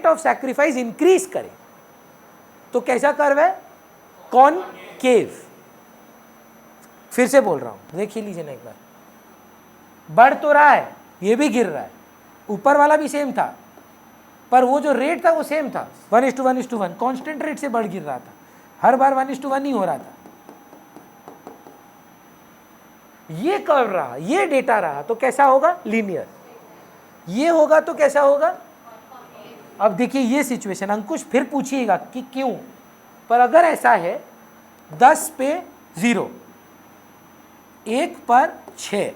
Rate of sacrifice increase करे तो कैसा कर्व है, कॉनकेव। फिर से बोल रहा हूं, देख ही लीजिए ना एक बार, बढ़ तो रहा है, ये भी गिर रहा है, ऊपर वाला भी सेम था, पर वो जो रेट था वो सेम था, 1:1:1 कांस्टेंट रेट से बढ़ गिर रहा था, हर बार 1:1 ही हो रहा था। ये कर्व रहा, ये डेटा रहा तो कैसा होगा, लीनियर। ये होगा तो कैसा होगा। अब देखिए ये सिचुएशन, अंकुश फिर पूछिएगा कि क्यों, पर अगर ऐसा है 10 पे 0, 1 पर 6,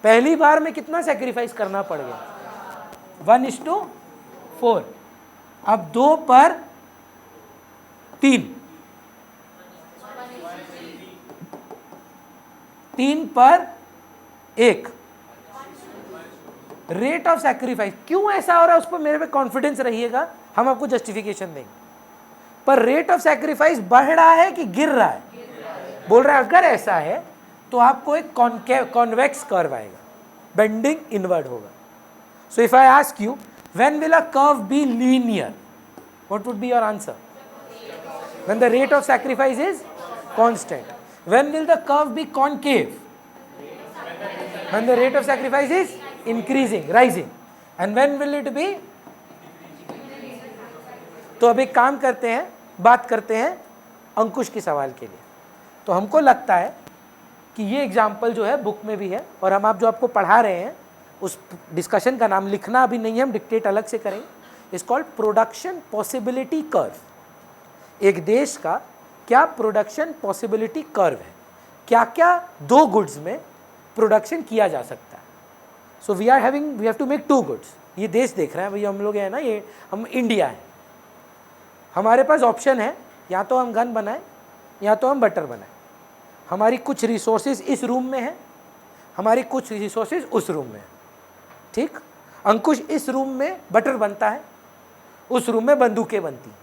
पहली बार में कितना सैक्रिफाइस करना पड़ गया, 1:4। अब 2 पर 3, 3 पर 1, रेट ऑफ सैक्रिफाइस क्यों ऐसा हो रहा है उस पर मेरे पे कॉन्फिडेंस रहिएगा, हम आपको जस्टिफिकेशन देंगे। पर रेट ऑफ सैक्रिफाइस बढ़ रहा है कि गिर रहा है, बोल रहा है अगर ऐसा है तो आपको एक कॉन्वेक्स कर्व आएगा, बेंडिंग इनवर्ड होगा। So if I ask you when will a curve be linear, what would be your answer, when the rate of sacrifice is constant. When will the curve be concave, when the rate of sacrifice is increasing, rising, and when will it be। तो अब एक काम करते हैं, बात करते हैं अंकुश के सवाल के लिए। तो हमको लगता है कि ये एग्जाम्पल जो है बुक में भी है, और हम आप जो आपको पढ़ा रहे हैं उस डिस्कशन का नाम लिखना अभी नहीं है, हम डिक्टेट अलग से करेंगे। It's called production possibility curve. एक देश का क्या प्रोडक्शन पॉसिबिलिटी कर्व है, क्या क्या 2 गुड्स में प्रोडक्शन किया जा सकता है। So we have to make 2 goods. ये देश देख रहे हैं भैया, हम लोग है ना, ये हम इंडिया है, हमारे पास ऑप्शन है, या तो हम गन बनाएं या तो हम बटर बनाएं। हमारी कुछ रिसोर्सेज इस रूम में है, हमारी कुछ रिसोर्सेज उस रूम में है, ठीक। अंकुश इस रूम में बटर बनता है, उस रूम में बंदूकें बनती हैं।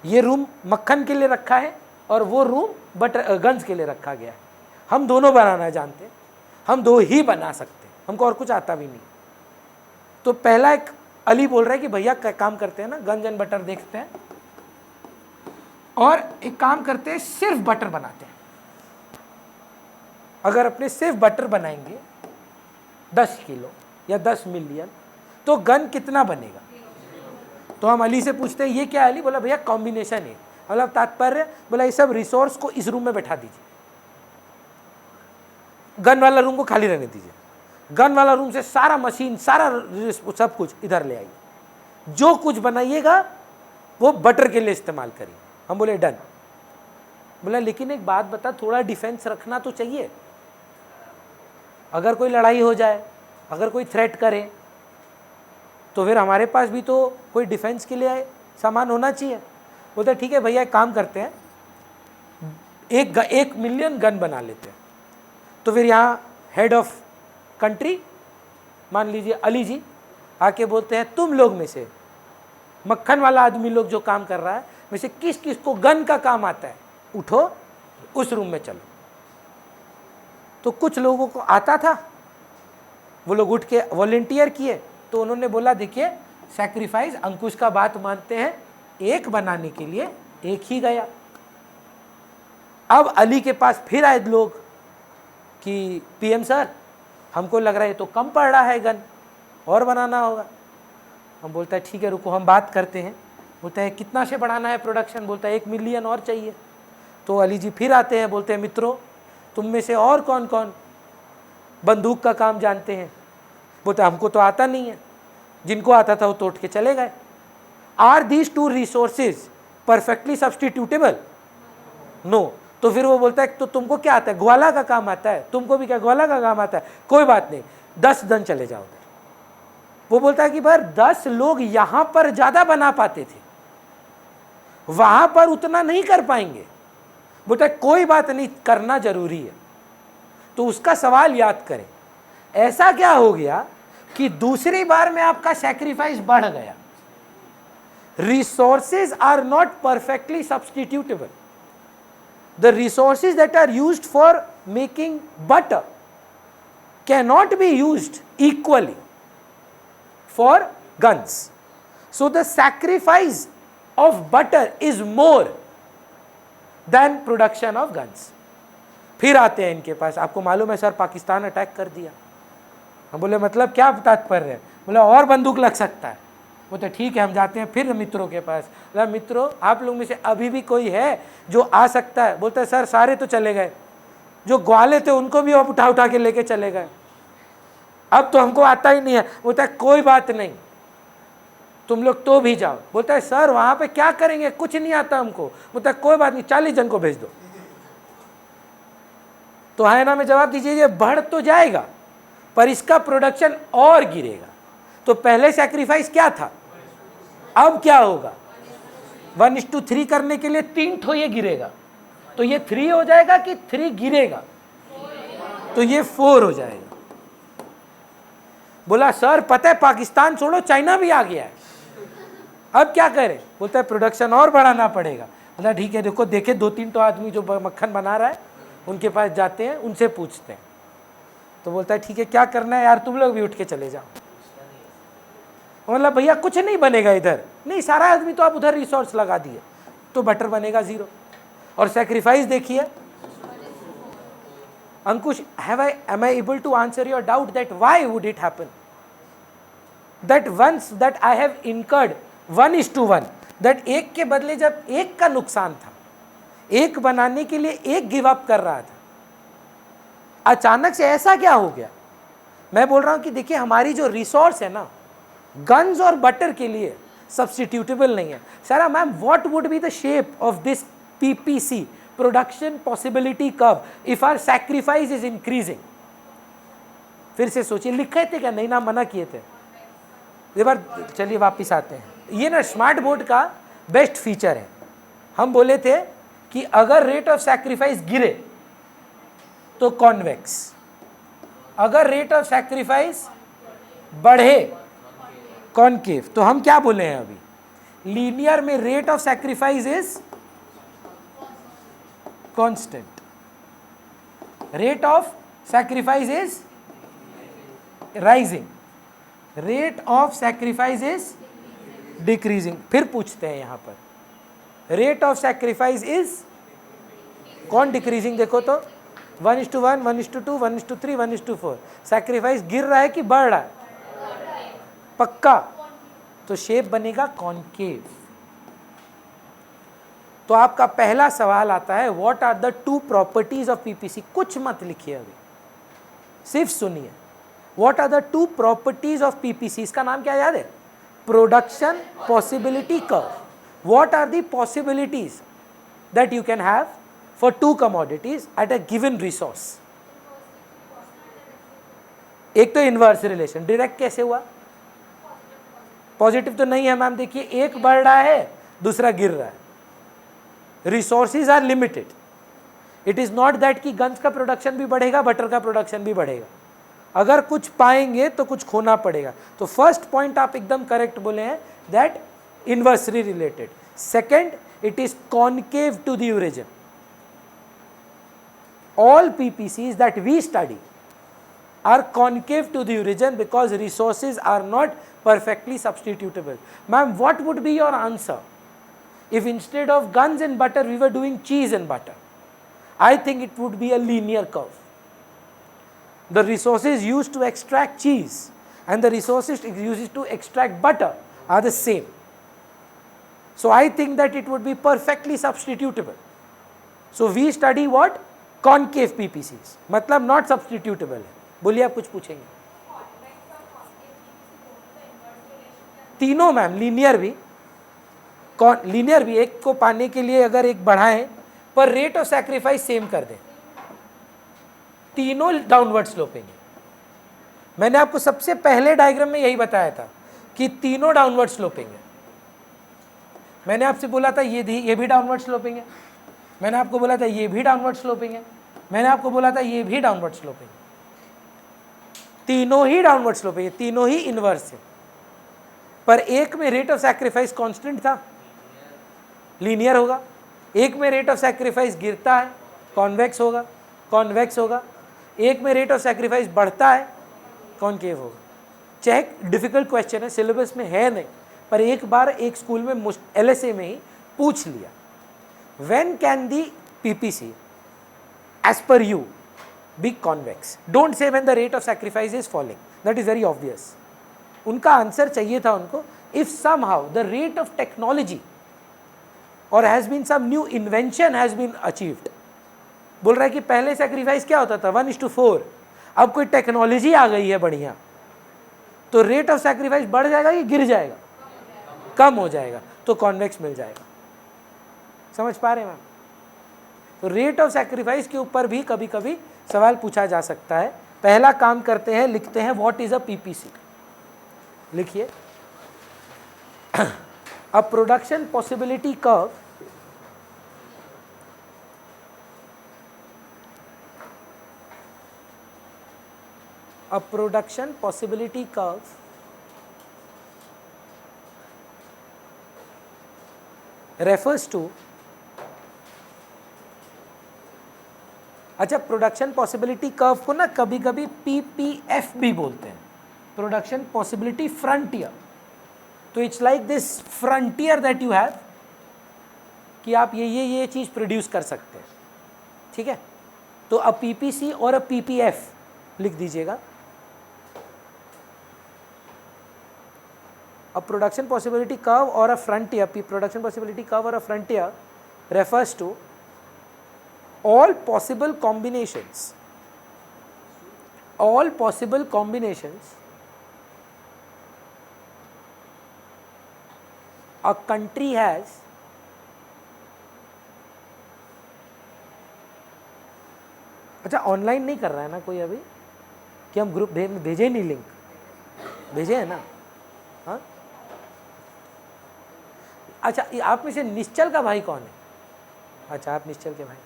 ये रूम मक्खन के लिए रखा है और वो रूम गन्स के लिए रखा गया है। हम दोनों बनाना जानते हैं, हम 2 ही बना सकते हैं, हमको और कुछ आता भी नहीं। तो पहला एक अली बोल रहा है कि भैया काम करते हैं ना, गन्स एंड बटर देखते हैं और एक काम करते हैं, सिर्फ बटर बनाते हैं। अगर अपने सिर्फ बटर बनाएंगे 10 किलो या 10 मिलियन तो गन कितना बनेगा। तो हम अली से पूछते हैं ये क्या है अली, बोला भैया कॉम्बिनेशन है, मतलब तात्पर्य, बोला ये सब रिसोर्स को इस रूम में बैठा दीजिए, गन वाला रूम को खाली रहने दीजिए, गन वाला रूम से सारा मशीन सारा सब कुछ इधर ले आइए, जो कुछ बनाइएगा वो बटर के लिए इस्तेमाल करिए। हम बोले डन। बोला लेकिन एक बात बता, थोड़ा डिफेंस रखना तो चाहिए, अगर कोई लड़ाई हो जाए, अगर कोई थ्रेट करे तो फिर हमारे पास भी तो कोई डिफेंस के लिए सामान होना चाहिए। बोलते ठीक है भैया एक काम करते हैं, 1 मिलियन गन बना लेते हैं। तो फिर यहाँ हेड ऑफ कंट्री मान लीजिए अली जी आके बोलते हैं तुम लोग में से मक्खन वाला आदमी लोग जो काम कर रहा है में से किस किस को गन का काम आता है, उठो उस रूम में चलो। तो कुछ लोगों को आता था, वो लोग उठ के वॉलंटियर किए। तो उन्होंने बोला देखिए सैक्रिफाइस अंकुश का बात मानते हैं, 1 बनाने के लिए 1 ही गया। अब अली के पास फिर आए लोग कि पीएम सर हमको लग रहा है तो कम पड़ रहा है गन, और बनाना होगा। हम बोलता है ठीक है रुको हम बात करते हैं। बोलता है कितना से बढ़ाना है प्रोडक्शन, बोलता है 1 मिलियन और चाहिए। तो अली जी फिर आते हैं, बोलते हैं मित्रों तुम में से और कौन कौन बंदूक का काम जानते हैं। बोलता है हमको तो आता नहीं है, जिनको आता था वो तो उठ के चले गए। Are these 2 resources perfectly substitutable, no. तो फिर वो बोलता है तो तुमको क्या आता है, ग्वाला का काम आता है, तुमको भी क्या ग्वाला का काम आता है, कोई बात नहीं 10 जन चले जाओ उधर। वो बोलता है कि भाई 10 लोग यहां पर ज्यादा बना पाते थे, वहां पर उतना नहीं कर पाएंगे। बोलता है कोई बात नहीं, करना जरूरी है। तो उसका सवाल याद करें, ऐसा क्या हो गया कि दूसरी बार में आपका सैक्रिफाइस बढ़ गया। Resources are not perfectly substitutable. The resources that are used for making butter cannot be used equally for guns. So the sacrifice of butter is more than production of guns. फिर आते हैं इनके पास, आपको मालूम है sir Pakistan attack कर दिया। हम बोले मतलब क्या तात्पर्य है? बोला और बंदूक लग सकता है। वो तो ठीक है, हम जाते हैं फिर मित्रों के पास। बोला मित्रों आप लोग में से अभी भी कोई है जो आ सकता है? बोलता है सर सारे तो चले गए, जो ग्वाले थे उनको भी आप उठा के लेके चले गए, अब तो हमको आता ही नहीं है। बोलता है कोई बात नहीं, तुम लोग तो भी जाओ। बोलता है सर वहां पे क्या करेंगे, कुछ नहीं आता हमको। बोलता है कोई बात नहीं, 40 जन को भेज दो। तो हायना में जवाब दीजिए ये बढ़ तो जाएगा पर इसका प्रोडक्शन और गिरेगा। तो पहले सैक्रिफाइस क्या था, अब क्या होगा? 1:3 करने के लिए 3 ठो ये गिरेगा, तो ये 3 हो जाएगा कि 3 गिरेगा? तो ये 4 हो जाएगा। बोला सर पता है पाकिस्तान छोड़ो चाइना भी आ गया है, अब क्या करें? बोलता है प्रोडक्शन और बढ़ाना पड़ेगा। बोला ठीक है, देखो देखे 2-3 तो आदमी जो मक्खन बना रहा है उनके पास जाते हैं, उनसे पूछते हैं। तो बोलता है ठीक है क्या करना है यार, तुम लोग भी उठ के चले जाओ। मतलब भैया कुछ नहीं बनेगा इधर, नहीं सारा आदमी तो आप उधर रिसोर्स लगा दिए तो बटर बनेगा 0। और सैक्रिफाइस देखिए अंकुश, am I able to answer your doubt that why would it happen? That once that I have incurred 1:1, that एक के बदले जब एक का नुकसान था, एक बनाने के लिए एक गिव अप कर रहा था, अचानक से ऐसा क्या हो गया? मैं बोल रहा हूं कि देखिए हमारी जो रिसोर्स है ना, गन्स और बटर के लिए सब्स्टिट्यूटेबल नहीं है। Sara ma'am what would be the shape of this PPC, production possibility curve, if our sacrifice is increasing? फिर से सोचिए, लिखे थे क्या? नहीं ना, मना किए थे। एक बार चलिए वापिस आते हैं। ये ना स्मार्ट बोर्ड का बेस्ट फीचर है। हम बोले थे कि अगर रेट ऑफ सैक्रिफाइस गिरे तो कॉन्वेक्स, अगर रेट ऑफ सैक्रिफाइस बढ़े कॉनकेव। तो हम क्या बोले हैं अभी? लीनियर में rate of sacrifice is constant, rate of sacrifice is rising, rate of sacrifice is decreasing. फिर पूछते हैं यहां पर रेट ऑफ सैक्रिफाइस इज कौन डिक्रीजिंग? देखो तो 1:1, 1:2, 1:3, 1:4। सैक्रिफाइस गिर रहा है कि बढ़ रहा है? पक्का। तो शेप बनेगा कॉनकेव। तो आपका पहला सवाल आता है what are the 2 properties of PPC? कुछ मत लिखिए अभी, सिर्फ सुनिए। What are the 2 properties of PPC? इसका नाम क्या याद है? Production possibility curve. What are the possibilities that you can have for 2 commodities at a given resource? एक तो इनवर्स रिलेशन, डायरेक्ट कैसे हुआ? पॉजिटिव तो नहीं है मैम, देखिए एक बढ़ रहा है दूसरा गिर रहा है। Resources are limited, it is not that कि गन्स का प्रोडक्शन भी बढ़ेगा बटर का प्रोडक्शन भी बढ़ेगा। अगर कुछ पाएंगे तो कुछ खोना पड़ेगा। तो फर्स्ट पॉइंट आप एकदम करेक्ट बोले हैं, that inversely related. Second, it is concave to the origin. All PPCs that we study are concave to the origin because resources are not perfectly substitutable. Ma'am, what would be your answer if instead of guns and butter we were doing cheese and butter? I think it would be a linear curve. The resources used to extract cheese and the resources used to extract butter are the same. So I think that it would be perfectly substitutable. So we study what? Concave PPCs, मतलब not सब्स्टिट्यूटेबल है। बोलिए आप कुछ पूछेंगे? तीनों ma'am, linear भी, linear भी, एक को पाने के लिए अगर एक बढ़ाएं पर रेट ऑफ सैक्रिफाइस सेम कर दें, तीनों डाउनवर्ड स्लोपिंग है। मैंने आपको सबसे पहले डायग्राम में यही बताया था कि तीनों डाउनवर्ड स्लोपिंग है। मैंने आपसे बोला था ये भी डाउनवर्ड स्लोपिंग है, मैंने आपको बोला था ये भी डाउनवर्ड स्लोपिंग है, मैंने आपको बोला था ये भी डाउनवर्ड स्लोपिंग है। तीनों ही डाउनवर्ड स्लोपिंग है, तीनों ही इनवर्स है। पर एक में रेट ऑफ सैक्रिफाइस कांस्टेंट था, लीनियर होगा। एक में रेट ऑफ सैक्रिफाइस गिरता है, कॉन्वेक्स होगा, कॉन्वेक्स होगा। एक में रेट ऑफ सैक्रिफाइस बढ़ता है, कॉनकेव होगा। चेक, डिफिकल्ट क्वेश्चन है, सिलेबस में है नहीं, पर एक बार एक स्कूल में LSA में ही पूछ लिया, when can the PPC edge पर you be convex? Don't say when the rate of sacrifice is falling, that is very obvious. उनका आंसर चाहिए था उनको, if somehow the rate of technology और has been some new invention has been achieved. बोल रहा है कि पहले सैक्रिफाइस क्या होता था 1:4, अब कोई टेक्नोलॉजी आ गई है बढ़िया, तो रेट ऑफ सैक्रिफाइस बढ़ जाएगा कि गिर जाएगा? कम हो जाएगा, तो कॉन्वेक्स मिल जाएगा। समझ पा रहे हैं मैम? तो रेट ऑफ सैक्रिफाइस के ऊपर भी कभी कभी सवाल पूछा जा सकता है। पहला काम करते हैं, लिखते हैं व्हाट इज अ PPC। लिखिए, a production possibility curve a production possibility curve refers to, अच्छा प्रोडक्शन पॉसिबिलिटी कर्व को ना कभी कभी PPF भी बोलते हैं, प्रोडक्शन पॉसिबिलिटी फ्रंटियर। तो it's like this frontier that you have कि आप ये चीज़ प्रोड्यूस कर सकते हैं, ठीक है? तो अ PPC और अ PPF लिख दीजिएगा। A production possibility curve or a frontier, production possibility curve or a frontier refers to all possible combinations a country has अच्छा ऑनलाइन नहीं कर रहा है ना कोई अभी, कि हम ग्रुप भेजे नहीं, लिंक भेजे है ना? हाँ, अच्छा आप में से निश्चल का भाई कौन है? अच्छा आप निश्चल के भाई,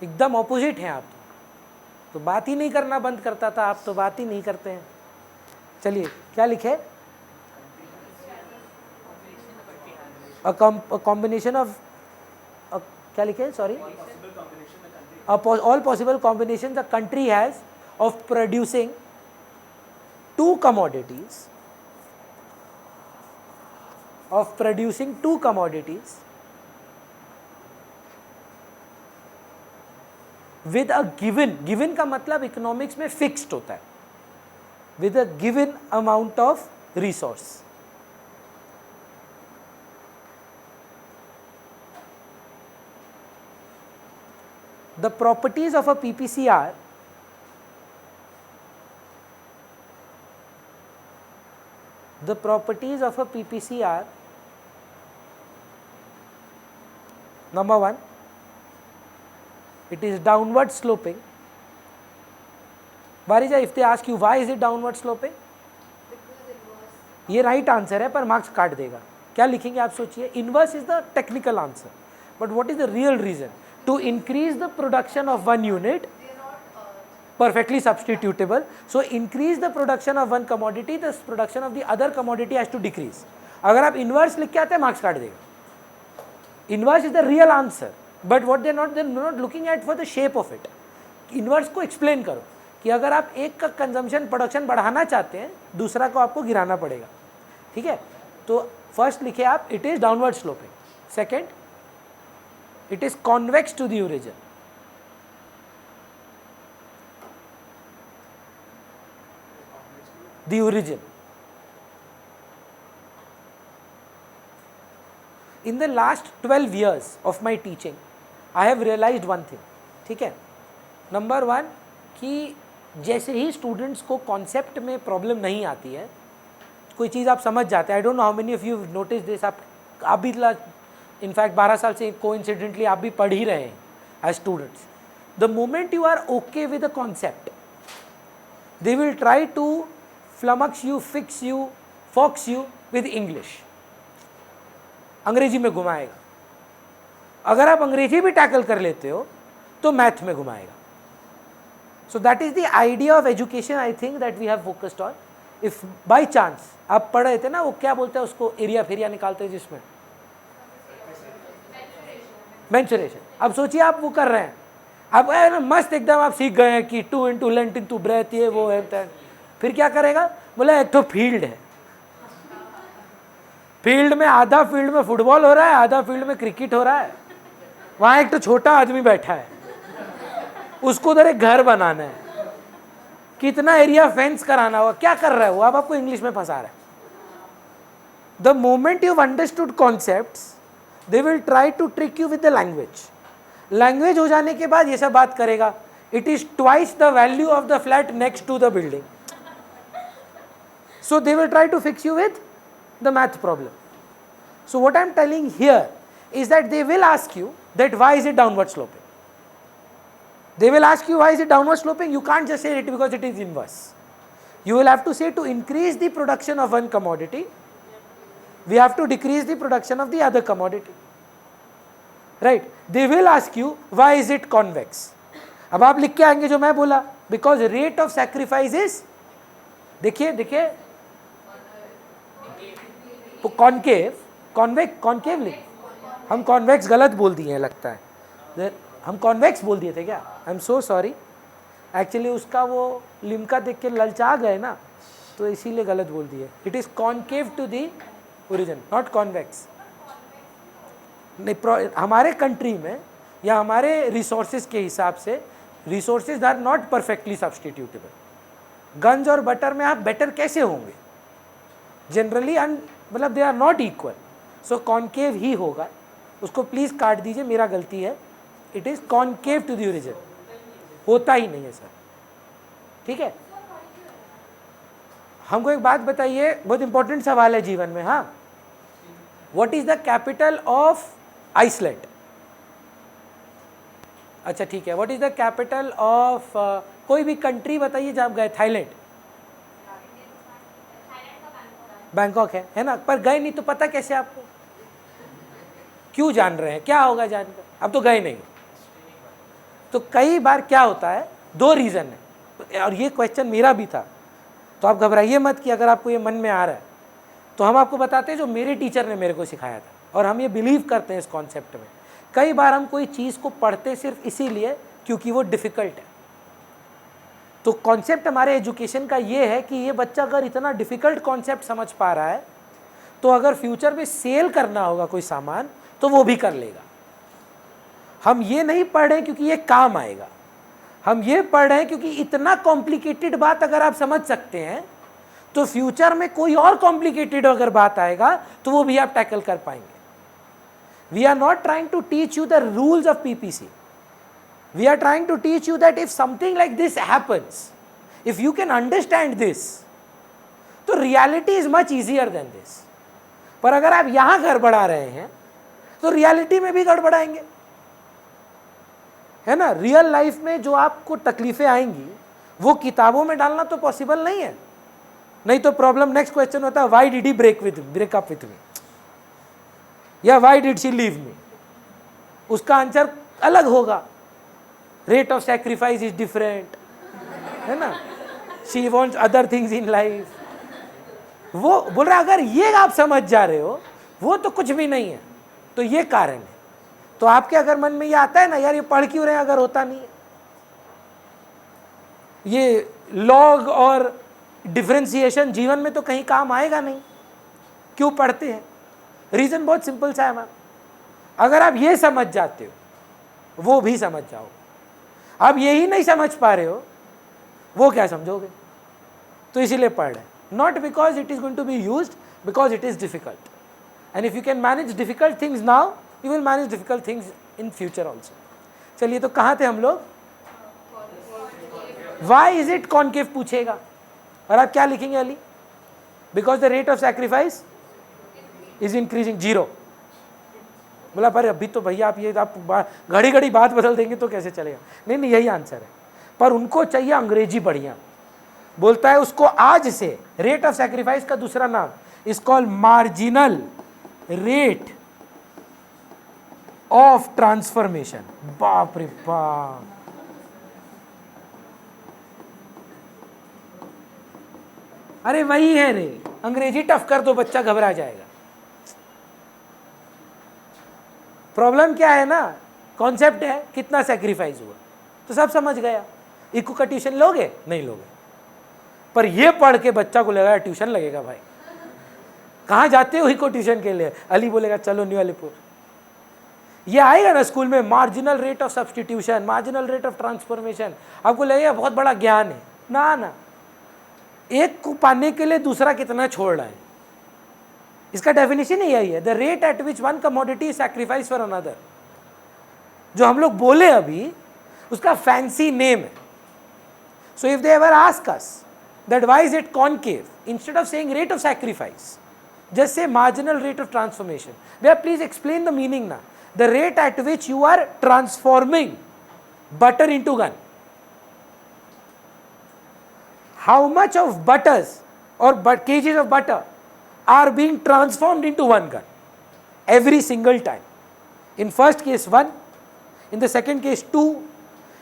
एकदम ऑपोजिट हैं आप तो बात ही नहीं करना बंद करता था, आप तो बात ही नहीं करते हैं। चलिए क्या लिखे? कॉम्बिनेशन ऑफ, क्या लिखे? Sorry, all possible combination the country has of producing two commodities with a given का मतलब इकोनॉमिक्स में फिक्स्ड होता है, with a given amount of resource। The properties of a PPC are number one, it is downward sloping. Varija, if they ask you why is it downward sloping, ये right answer है पर marks काट देगा। क्या लिखेंगे आप सोचिए? Inverse is the technical answer, but what is the real reason? To increase the production of one unit, perfectly substitutable, so increase the production of one commodity, the production of the other commodity has to decrease। अगर आप inverse लिख के आते हैं marks काट देगा। Inverse is the real answer, but what they're not looking at for the shape of it। Inverse को explain करो कि अगर आप एक का कंजम्पशन प्रोडक्शन बढ़ाना चाहते हैं, दूसरा को आपको गिराना पड़ेगा, ठीक है? तो फर्स्ट लिखे आप, it is downward sloping. Second, it is convex to the origin. The origin. In the last 12 years of my teaching, I have realized one thing, ठीक है? नंबर वन कि जैसे ही स्टूडेंट्स को कॉन्सेप्ट में प्रॉब्लम नहीं आती है, कोई चीज़ आप समझ जाते हैं, I don't know how many of you notice this, आप भी इनफैक्ट 12 साल से कोइंसिडेंटली आप भी पढ़ ही रहे हैं as students. The moment you are okay with the concept, they will try to flummox you, fix you, fox you with English। अंग्रेजी में घुमाएगा। अगर आप अंग्रेजी भी टैकल कर लेते हो तो मैथ में घुमाएगा। So that is the idea of education, I think that we have focused on. If by chance आप पढ़ रहे थे ना, वो क्या बोलते हैं उसको, एरिया फेरिया निकालते हैं जिसमें मेंसुरेशन। अब सोचिए आप वो कर रहे हैं, अब ना मस्त एकदम आप सीख गए हैं कि 2 into लेंथ into ब्रेथ, ये वो है, फिर क्या करेगा? बोला एक तो फील्ड है, फील्ड में आधा फील्ड में फुटबॉल हो रहा है, आधा फील्ड में क्रिकेट हो रहा है। वहां एक तो छोटा आदमी बैठा है, उसको उधर एक घर बनाना है, कितना एरिया फेंस कराना होगा, क्या कर रहा है वो, अब आपको इंग्लिश में फंसा रहा है। The moment you understood concepts they will try to trick you with the language. Language हो जाने के बाद ये सब बात करेगा, it is twice the value of the flat next to the building, so they will try to fix you with the math problem. So what I am telling here is that they will ask you that why is it downward sloping. They will ask you why is it downward sloping. You can't just say it because it is inverse. You will have to say to increase the production of one commodity, we have to decrease the production of the other commodity, right? They will ask you why is it convex. अब आप लिख के आएंगे जो मैं बोला, because rate of sacrifice is, देखिए concave, concave लिख, हम कॉन्वेक्स गलत बोल दिए हैं लगता है, हम कॉन्वेक्स बोल दिए थे क्या, I am so sorry. Actually उसका वो लिम्का देख के ललचा गए ना, तो इसीलिए गलत बोल दिए। It is concave to the origin, not convex. नहीं, हमारे कंट्री में या हमारे रिसोर्सेज के हिसाब से resources are not perfectly substitutable. Guns और बटर में आप बेटर कैसे होंगे, जनरली मतलब they are not equal, so concave ही होगा। उसको प्लीज काट दीजिए, मेरा गलती है, it is concave to the origin, होता ही नहीं है सर, ठीक है। हमको एक बात बताइए, बहुत इंपॉर्टेंट सवाल है जीवन में, हाँ, what is the capital of Iceland? अच्छा ठीक है, what is the capital of कोई भी कंट्री बताइए जहाँ आप गए, थाईलैंड, बैंकॉक है ना, पर गए नहीं तो पता कैसे आपको, क्यों जान रहे हैं, क्या होगा जानकर, अब तो गए नहीं। तो कई बार क्या होता है, दो रीज़न है, और ये क्वेश्चन मेरा भी था, तो आप घबराइए मत कि अगर आपको ये मन में आ रहा है, तो हम आपको बताते हैं जो मेरे टीचर ने मेरे को सिखाया था, और हम ये बिलीव करते हैं इस कॉन्सेप्ट में। कई बार हम कोई चीज़ को पढ़ते सिर्फ इसीलिए क्योंकि वो डिफ़िकल्ट है। तो कॉन्सेप्ट हमारे एजुकेशन का ये है कि ये बच्चा अगर इतना डिफ़िकल्ट कॉन्सेप्ट समझ पा रहा है, तो अगर फ्यूचर में सेल करना होगा कोई सामान तो वो भी कर लेगा। हम ये नहीं पढ़ रहे क्योंकि ये काम आएगा, हम ये पढ़ रहे हैं क्योंकि इतना कॉम्प्लिकेटेड बात अगर आप समझ सकते हैं तो फ्यूचर में कोई और कॉम्प्लिकेटेड अगर बात आएगा तो वो भी आप टैकल कर पाएंगे। We are not trying to teach you the rules of PPC, we are trying to teach you that if something like this happens, if you can understand this, तो reality is much easier than this। पर अगर आप यहाँ गड़बड़ा रहे हैं तो reality में भी गड़बड़ाएंगे, है ना। रियल लाइफ में जो आपको तकलीफें आएंगी वो किताबों में डालना तो पॉसिबल नहीं है, नहीं तो प्रॉब्लम नेक्स्ट क्वेश्चन होता है, why did he break up with me, या why did she leave me, उसका आंसर अलग होगा। Rate of sacrifice is different, है ना, she wants other things in life. वो बोल रहा है अगर ये आप समझ जा रहे हो वो तो कुछ भी नहीं है, तो ये कारण है। तो आपके अगर मन में ये आता है ना, यार ये पढ़ क्यों रहे हैं अगर होता नहीं है, ये लॉग और डिफरेंशिएशन जीवन में तो कहीं काम आएगा नहीं, क्यों पढ़ते हैं? रीजन बहुत सिंपल सा है मैम, अगर आप ये समझ जाते हो वो भी समझ जाओ, आप यही नहीं समझ पा रहे हो वो क्या समझोगे? तो इसीलिए पढ़ रहे हैं, not because it is going to be used, because it is difficult, and if you can manage difficult things now you will manage difficult things in future also. चलिए तो कहाँ थे हम लोग? वाई इज इट कॉन्केव पूछेगा, और आप क्या लिखेंगे Ali? Because the rate of sacrifice is increasing, zero. बोला पर अभी तो भैया आप ये आप घड़ी घड़ी बात बदल देंगे तो कैसे चलेगा? नहीं नहीं, यही आंसर है, पर उनको चाहिए अंग्रेजी बढ़िया। बोलता है उसको आज से रेट ऑफ सैक्रिफाइस का दूसरा नाम is called marginal rate of transformation. बाप रे बाप, अरे वही है रे, अंग्रेजी टफ कर दो बच्चा घबरा जाएगा। प्रॉब्लम क्या है ना, कॉन्सेप्ट है कितना सैक्रिफाइस हुआ तो सब समझ गया। इको का ट्यूशन लोगे? नहीं लोगे, पर ये पढ़ के बच्चा को लगेगा ट्यूशन लगेगा भाई, कहाँ जाते हो इको ट्यूशन के लिए? अली बोलेगा चलो न्यू अलीपुर। ये आएगा ना स्कूल में, marginal rate of substitution, marginal rate of transformation, आपको लगेगा बहुत बड़ा ज्ञान है। ना ना, एक को पाने के लिए दूसरा कितना छोड़ रहा है, इसका डेफिनेशन ही यही है, the rate at which one commodity is sacrifice for another. जो हम लोग बोले अभी उसका फैंसी नेम है। So if they ever ask us that why is it concave, instead of saying rate of sacrifice, just say marginal rate of transformation. There, please explain the meaning now. The rate at which you are transforming butter into gun. How much of butters or kgs of butter are being transformed into one gun every single time? In first case 1, in the second case 2,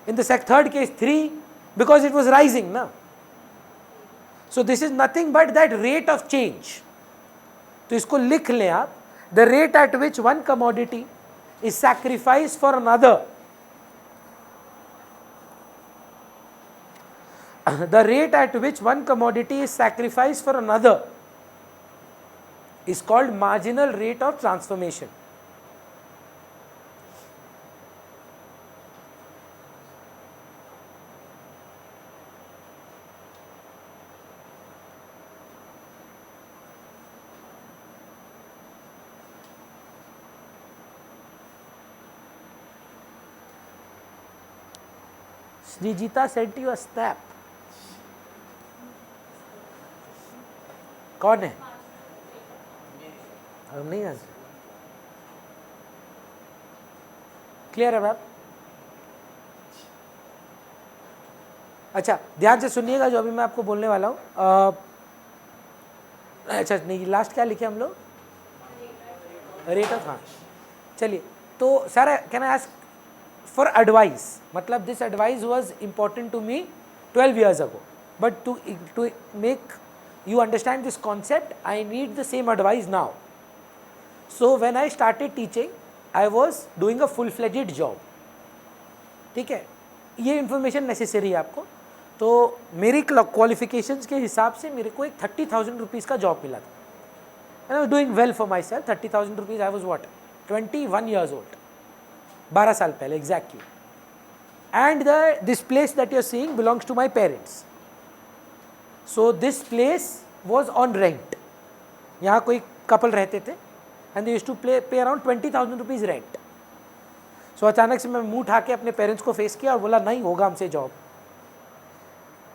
in the third case 3, because it was rising now. So this is nothing but that rate of change. तो इसको लिख लें आप, the rate at which one commodity is sacrifice for another, the rate at which one commodity is sacrifice for another is called marginal rate of transformation. Srijita sent you a snap. कौन है? हम नहीं जानते। Clear है ma'am? अच्छा ध्यान से सुनिएगा जो अभी मैं आपको बोलने वाला हूँ। अच्छा नहीं, लास्ट क्या लिखे हम लोग? रेट ऑफ, हाँ चलिए। तो sir can I ask for advice, matlab this advice was important to me 12 years ago, but to make you understand this concept I need the same advice now. So when I started teaching I was doing a full-fledged job, ठीक है, ये information necessary है आपको। तो मेरी qualifications के हिसाब से मेरे को एक 30,000 rupees का job मिला था, and I was doing well for myself। 30,000 rupees, I was what, 21 years old, 12 साल पहले exactly. And this place that you are seeing belongs to my parents. So this place was on rent, यहाँ कोई couple रहते थे and they used to pay around 20,000 rupees rent. So अचानक से मैं मुंह उठा के अपने पेरेंट्स को फेस किया और बोला नहीं होगा हमसे जॉब,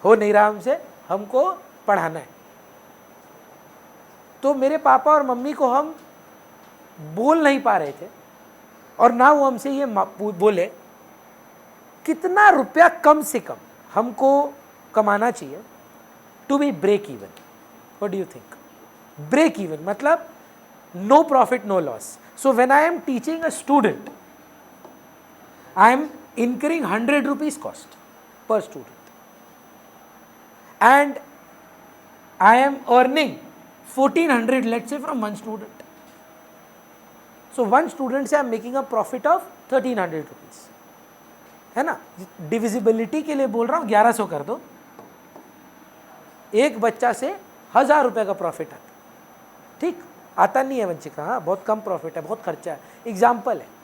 हो नहीं रहा हमसे, हमको पढ़ाना है। तो मेरे पापा और मम्मी को हम बोल नहीं पा रहे थे और ना वो हमसे ये बोले कितना रुपया कम से कम हमको कमाना चाहिए to be break even. What do you think? Break even मतलब no profit no loss. So when I am teaching a student I am incurring 100 rupees cost per student and I am earning 1400 let's say from one student. So one student से I am making a profit of 1300 rupees, है ना। Divisibility के लिए बोल रहा हूँ, 1100 कर दो, एक बच्चा से 1000 रुपये का प्रॉफिट आता, ठीक आता नहीं है बच्चे का, हाँ बहुत कम प्रॉफिट है, बहुत खर्चा है, एग्जाम्पल है।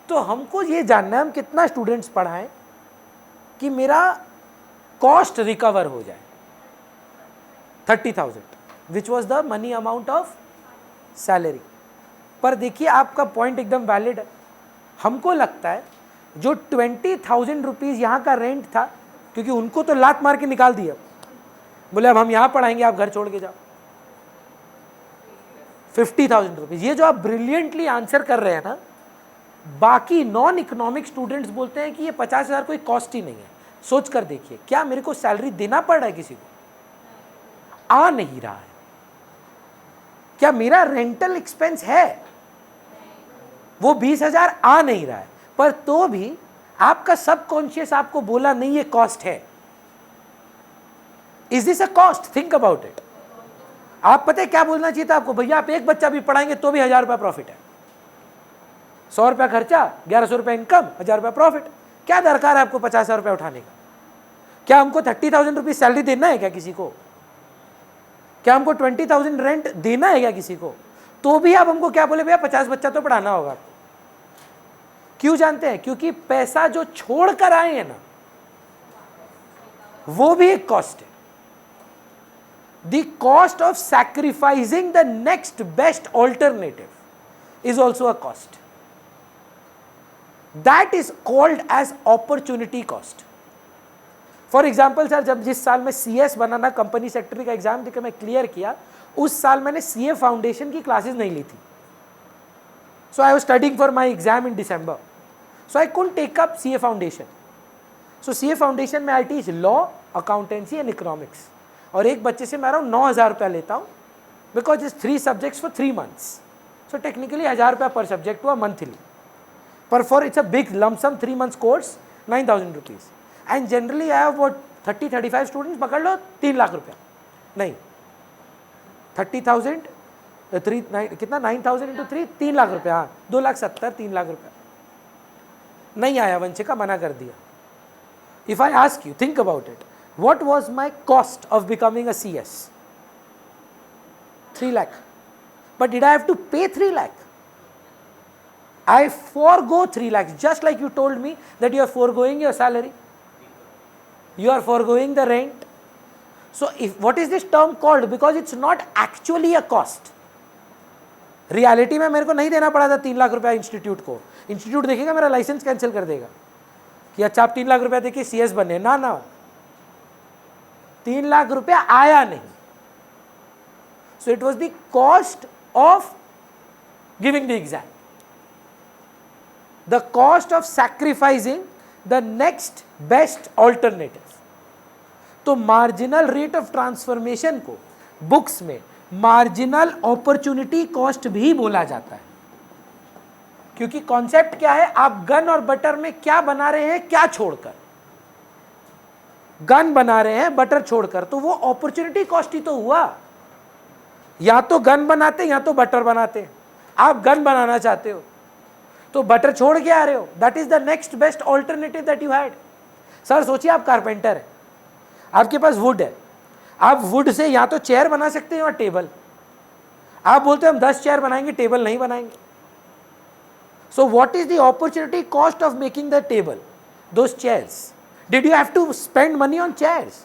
तो हमको ये जानना है हम कितना स्टूडेंट्स पढ़ाएं कि मेरा कॉस्ट रिकवर हो जाए। 30,000 which was the money amount of salary. पर देखिए आपका पॉइंट एकदम वैलिड है। हमको लगता है जो 20,000 रुपीज़ यहाँ का रेंट था, क्योंकि उनको तो लात मार के निकाल दिया, बोले अब हम यहाँ पढ़ाएंगे आप घर छोड़ के जाओ। 50,000 रुपीज़, ये जो आप ब्रिलियंटली आंसर कर रहे हैं ना, बाकी नॉन इकोनॉमिक स्टूडेंट्स बोलते हैं कि ये 50,000 कोई कॉस्ट ही नहीं है। सोच कर देखिए, क्या मेरे को सैलरी देना पड़ रहा है किसी को? आ नहीं रहा है। क्या मेरा रेंटल एक्सपेंस है? वो 20,000 आ नहीं रहा है, पर तो भी आपका सबकॉन्शियस आपको बोला नहीं ये कॉस्ट है। Is this a cost? Think about it. आप पता है क्या बोलना चाहिए था आपको? भैया आप एक बच्चा भी पढ़ाएंगे तो भी 1000 रुपया प्रॉफिट है। 100 रुपया खर्चा, 1100 रुपया इनकम, 1000 रुपया प्रॉफिट। क्या दरकार है आपको 50,000 रुपया उठाने का? क्या हमको 30,000 रुपीज सैलरी देना है क्या किसी को? क्या हमको 20,000 रेंट देना है क्या किसी को? तो भी आप हमको क्या बोले, भैया 50 बच्चा तो पढ़ाना होगा। क्यों जानते हैं? क्योंकि पैसा जो छोड़ कर आए हैं ना, वो भी एक कॉस्ट है। The cost of sacrificing the next best alternative is also a cost. That is called as opportunity cost. For example sir, जब जिस साल में CS बनाना कंपनी सेक्रेटरी का एग्जाम देकर मैं क्लियर किया, उस साल मैंने CA फाउंडेशन की क्लासेस नहीं ली थी। So I was studying for my exam in December, so I couldn't take up CA foundation. So CA foundation में I teach law, accountancy and economics, और एक बच्चे से मैं अराउंड 9,000 रुपया लेता हूँ, because it's 3 subjects for 3 months। So technically 1,000 रुपया पर सब्जेक्ट हुआ मंथली, पर for it's a big lump sum 3 months course 9,000 rupees. And generally I have about 30-35 students, पकड़ लो 3 लाख रुपया, नहीं 30,000 कितना 9,000 इंटू 3, 3 लाख रुपया, हाँ 2,70,000, 3 लाख रुपया। नहीं आया, वंशिका मना कर दिया। If I ask you, think about it, what was my cost of becoming a CS? 3 lakh, but did I have to pay 3 lakh? I forego 3 lakhs, just like you told me that you are foregoing your salary, you are foregoing the rent. So if what is this term called? Because it's not actually a cost. Reality में मेरे को नहीं देना पड़ा था 3 लाख रुपया institute को। Institute देखेगा मेरा लाइसेंस कैंसिल कर देगा कि अच्छा आप 3 लाख रुपया देखिए CS बने, ना ना 3 लाख रुपया आया नहीं। So it was the cost of giving the exam, the cost of sacrificing the next best alternative। तो मार्जिनल रेट ऑफ ट्रांसफॉर्मेशन को बुक्स में मार्जिनल अपॉर्चुनिटी कॉस्ट भी बोला जाता है, क्योंकि कॉन्सेप्ट क्या है, आप गन और बटर में क्या बना रहे हैं, क्या छोड़कर? गन बना रहे हैं बटर छोड़कर, तो वो अपॉर्चुनिटी कॉस्ट ही तो हुआ। या तो गन बनाते या तो बटर बनाते। आप गन बनाना चाहते हो तो बटर छोड़ के आ रहे हो, that is the next best alternative that you had. Sir सोचिए आप कारपेंटर है, आपके पास वुड है, आप वुड से या तो चेयर बना सकते हैं या टेबल। आप बोलते हैं हम 10 चेयर बनाएंगे, टेबल नहीं बनाएंगे। So what is the opportunity cost of making the table, those chairs? Did you have to spend money on chairs?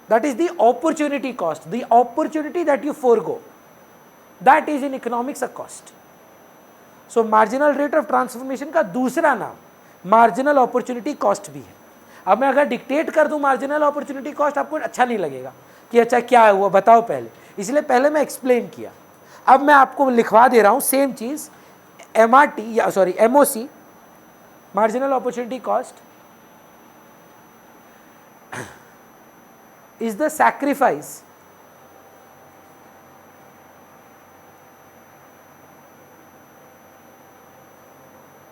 That is the opportunity cost, the opportunity that you forgo, that is in economics a cost. So marginal rate of transformation का दूसरा नाम marginal opportunity cost भी है। अब मैं अगर dictate कर दूं मार्जिनल अपॉर्चुनिटी कॉस्ट, आपको अच्छा नहीं लगेगा कि अच्छा क्या है हुआ बताओ पहले, इसलिए पहले मैं एक्सप्लेन किया। अब मैं आपको लिखवा दे रहा हूं सेम चीज, MRT या sorry MOC, marginal opportunity cost is the sacrifice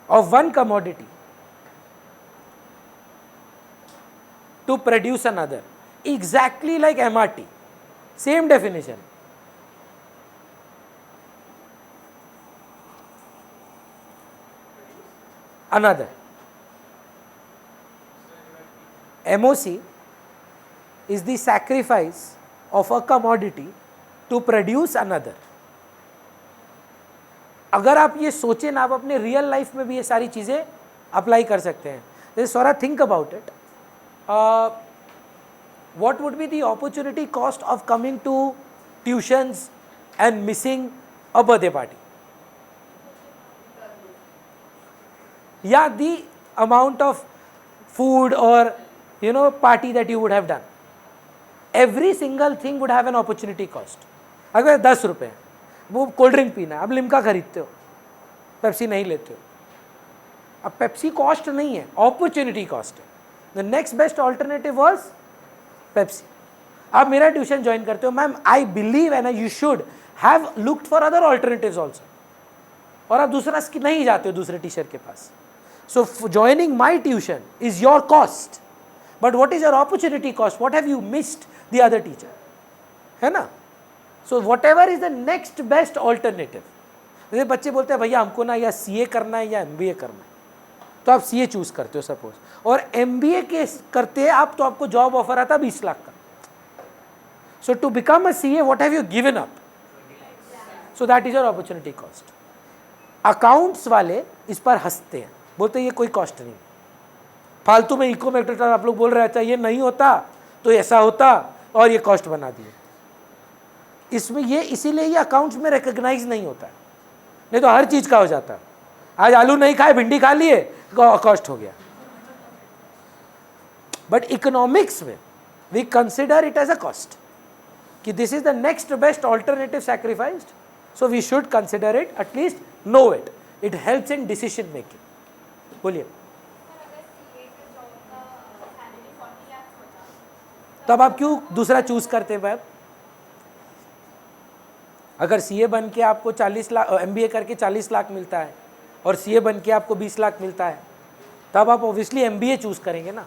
of one commodity to produce another, exactly like MRT, same definition। another, MOC is the sacrifice of a commodity to produce another। अगर आप ये सोचें ना, आप अपने real life में भी ये सारी चीज़ें अप्लाई कर सकते हैं। जैसे सौरा think about it, what would be the opportunity cost of coming to tuitions and missing a birthday party, या द अमाउंट ऑफ फूड और party that you would have done. Every single thing would have an opportunity cost. अगर 10 रुपये वो cold drink पीना है, अब Limca खरीदते हो, पेप्सी नहीं लेते हो। अब पेप्सी कॉस्ट नहीं है, अपॉर्चुनिटी कॉस्ट है। The next best alternative was Pepsi. आप मेरा ट्यूशन ज्वाइन करते हो, ma'am I believe and you should have looked for other alternatives also, और आप दूसरा नहीं जाते हो दूसरे टीचर के पास। So joining my tuition is your cost, but what is your opportunity cost? What have you missed the other teacher, है ना? So whatever is the next best alternative. जैसे बच्चे बोलते हैं भैया हमको ना या CA करना है या MBA करना है, तो आप CA चूज करते हो सपोज, और MBA के करते हैं आप, तो आपको जॉब ऑफर आता 20 लाख का। So to become a CA, what have you given up? So that is your opportunity cost. Accounts वाले इस पर हंसते हैं, बोलते हैं ये कोई कॉस्ट नहीं, फालतू में इको मेथड आप लोग बोल रहे हैं, ये नहीं होता तो ऐसा होता और ये कॉस्ट बना दिए। इसमें ये इसीलिए ये अकाउंट्स में रिकॉग्नाइज नहीं होता है, नहीं तो हर चीज का हो जाता है। आज आलू नहीं खाए भिंडी खा लिए कॉस्ट हो गया। बट इकोनॉमिक्स में we consider it as a cost कि this is the next best alternative sacrificed, so we should consider it, at least know it, it helps in decision making. बोलिए। तब आप क्यों दूसरा चूज करते हैं मैम? अगर सीए बन के आपको 40 लाख, एमबीए करके 40 लाख मिलता है और सीए बन के आपको 20 लाख मिलता है, तब आप ऑब्वियसली एमबीए चूज करेंगे ना।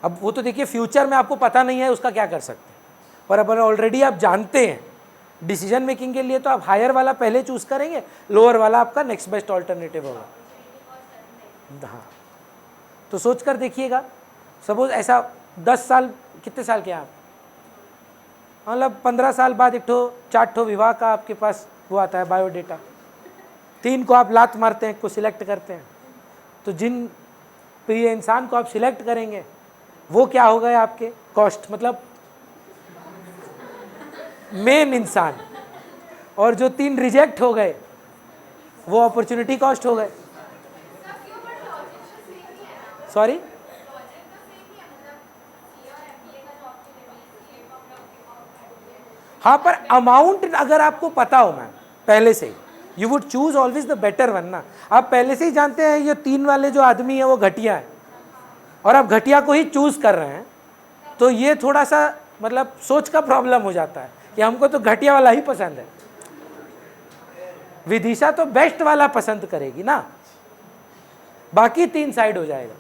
अब वो तो देखिए फ्यूचर में आपको पता नहीं है उसका क्या कर सकते हैं, पर अगर ऑलरेडी आप जानते हैं डिसीजन मेकिंग के लिए, तो आप हायर वाला पहले चूज करेंगे, लोअर वाला आपका नेक्स्ट बेस्ट ऑल्टरनेटिव होगा। हाँ, तो सोच कर देखिएगा, सपोज ऐसा 10 साल, कितने साल के आप, मतलब 15 साल बाद 4 विवाह का आपके पास वो आता है बायोडेटा, 3 को आप लात मारते हैं, को सिलेक्ट करते हैं, तो जिन प्रिय इंसान को आप सिलेक्ट करेंगे वो क्या हो गए आपके कॉस्ट, मतलब मेन इंसान, और जो 3 रिजेक्ट हो गए वो अपॉर्चुनिटी कॉस्ट हो गए। सॉरी, हाँ, पर अमाउंट अगर आपको पता हो मैम पहले से, you would choose always the better one ना। आप पहले से ही जानते हैं ये 3 वाले जो आदमी है वो घटिया है और आप घटिया को ही चूज कर रहे हैं, तो ये थोड़ा सा मतलब सोच का प्रॉब्लम हो जाता है कि हमको तो घटिया वाला ही पसंद है। विदिशा तो बेस्ट वाला पसंद करेगी ना, बाकी 3 साइड हो जाएगा।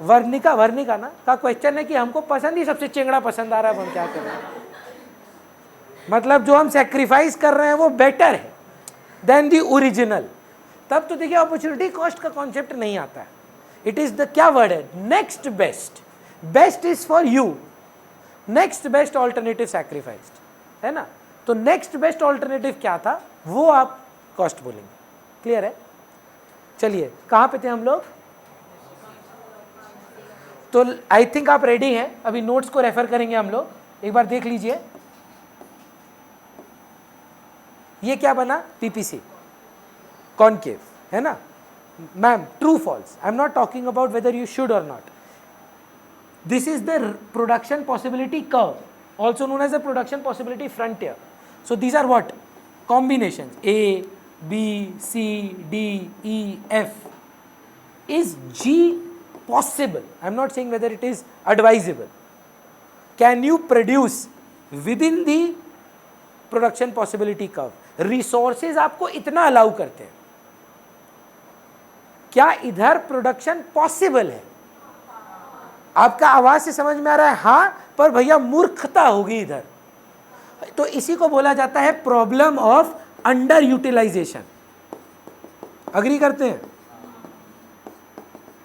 वर्णिका ना का क्वेश्चन है कि हमको पसंद ही सबसे चेंगड़ा पसंद आ रहा है, हम क्या करें, मतलब जो हम सेक्रीफाइस कर रहे हैं वो बेटर है देन दी ओरिजिनल। तब तो देखिए अपॉर्चुनिटी कॉस्ट का कॉन्सेप्ट नहीं आता है। इट इज द क्या वर्ड है, next best, best is for you, next best alternative sacrificed, है ना। तो नेक्स्ट बेस्ट ऑल्टरनेटिव क्या था वो आप कॉस्ट बोलेंगे। क्लियर है? चलिए, कहां पे थे हम लोग? तो आई थिंक आप रेडी हैं, अभी नोट्स को रेफर करेंगे हम लोग, एक बार देख लीजिए। ये क्या बना, पीपीसी कॉनकेव, है ना ma'am, true false, I am not talking about whether you should or not. This is the production possibility curve, also known as the production possibility frontier. So these are what? Combinations A, B, C, D, E, F. Is G possible? I am not saying whether it is advisable. Can you produce within the production possibility curve? Resources आपको इतना allow करते हैं, क्या इधर production possible है? आपका आवाज से समझ में आ रहा है हाँ, पर भैया मूर्खता होगी इधर। तो इसी को बोला जाता है problem of under utilization. Agree करते हैं?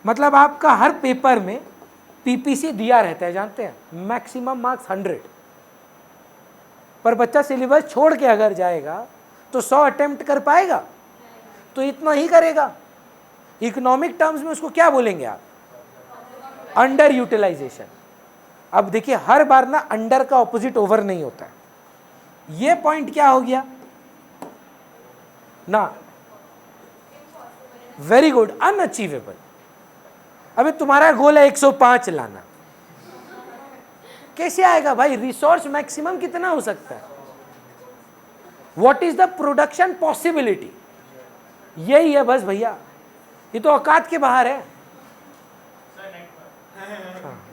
मतलब आपका हर पेपर में पीपीसी दिया रहता है, जानते हैं, मैक्सिमम मार्क्स 100, पर बच्चा सिलेबस छोड़ के अगर जाएगा तो 100 अटेम्प्ट कर पाएगा? तो इतना ही करेगा। इकोनॉमिक टर्म्स में उसको क्या बोलेंगे आप? Under utilization. अब देखिए हर बार ना अंडर का ऑपोजिट ओवर नहीं होता है, ये पॉइंट क्या हो गया ना, वेरी गुड, अनअचीवेबल। अबे तुम्हारा गोल है 105 लाना, कैसे आएगा भाई? रिसोर्स मैक्सिमम कितना हो सकता है? What is the production possibility? यही है बस भैया, ये तो औकात के बाहर है।